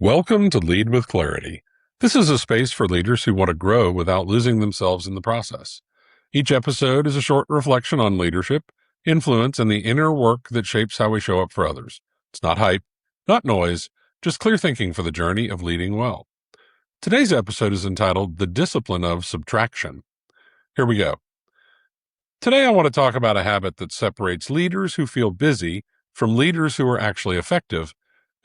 Welcome to Lead with Clarity. This is a space for leaders who want to grow without losing themselves in the process. Each episode is a short reflection on leadership, influence, and the inner work that shapes how we show up for others. It's not hype, not noise, just clear thinking for the journey of leading well. Today's episode is entitled The Discipline of Subtraction. Here we go. Today I want to talk about a habit that separates leaders who feel busy from leaders who are actually effective.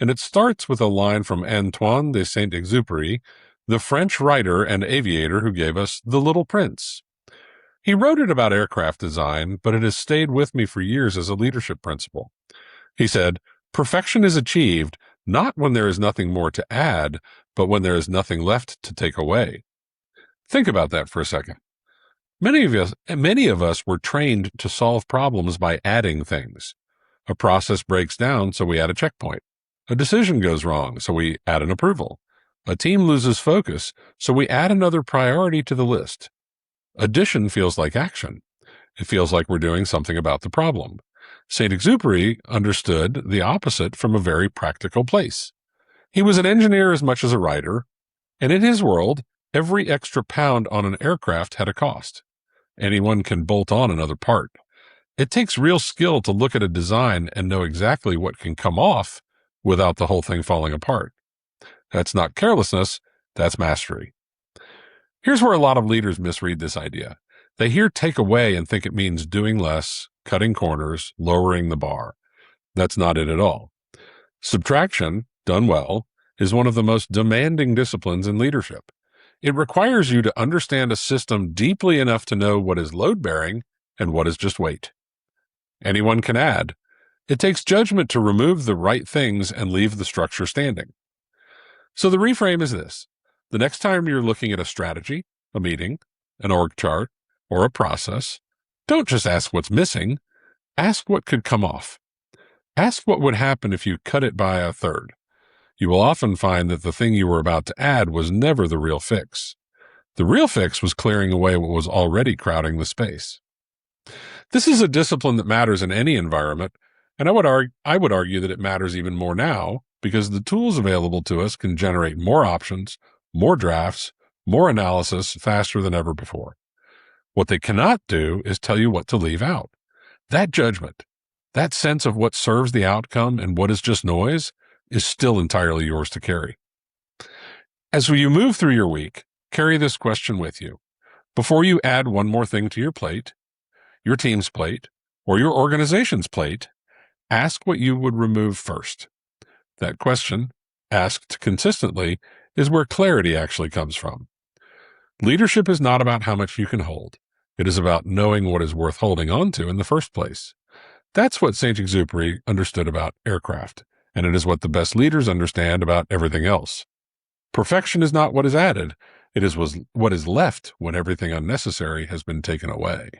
And it starts with a line from Antoine de Saint-Exupery, the French writer and aviator who gave us The Little Prince. He wrote it about aircraft design, but it has stayed with me for years as a leadership principle. He said, "Perfection is achieved not when there is nothing more to add, but when there is nothing left to take away." Think about that for a second. Many of us were trained to solve problems by adding things. A process breaks down, so we add a checkpoint. A decision goes wrong, so we add an approval. A team loses focus, so we add another priority to the list. Addition feels like action. It feels like we're doing something about the problem. Saint-Exupery understood the opposite from a very practical place. He was an engineer as much as a writer, and in his world, every extra pound on an aircraft had a cost. Anyone can bolt on another part. It takes real skill to look at a design and know exactly what can come off without the whole thing falling apart. That's not carelessness, that's mastery. Here's where a lot of leaders misread this idea. They hear take away and think it means doing less, cutting corners, lowering the bar. That's not it at all. Subtraction, done well, is one of the most demanding disciplines in leadership. It requires you to understand a system deeply enough to know what is load-bearing and what is just weight. Anyone can add. It takes judgment to remove the right things and leave the structure standing. So the reframe is this. The next time you're looking at a strategy, a meeting, an org chart, or a process, don't just ask what's missing. Ask what could come off. Ask what would happen if you cut it by a third. You will often find that the thing you were about to add was never the real fix. The real fix was clearing away what was already crowding the space. This is a discipline that matters in any environment, and I would argue that it matters even more now because the tools available to us can generate more options, more drafts, more analysis faster than ever before. What they cannot do is tell you what to leave out. That judgment, that sense of what serves the outcome and what is just noise, is still entirely yours to carry. As you move through your week, carry this question with you. Before you add one more thing to your plate, your team's plate, or your organization's plate, ask what you would remove first. That question, asked consistently, is where clarity actually comes from. Leadership is not about how much you can hold. It is about knowing what is worth holding on to in the first place. That's what Saint-Exupery understood about aircraft, and it is what the best leaders understand about everything else. Perfection is not what is added. It is what is left when everything unnecessary has been taken away.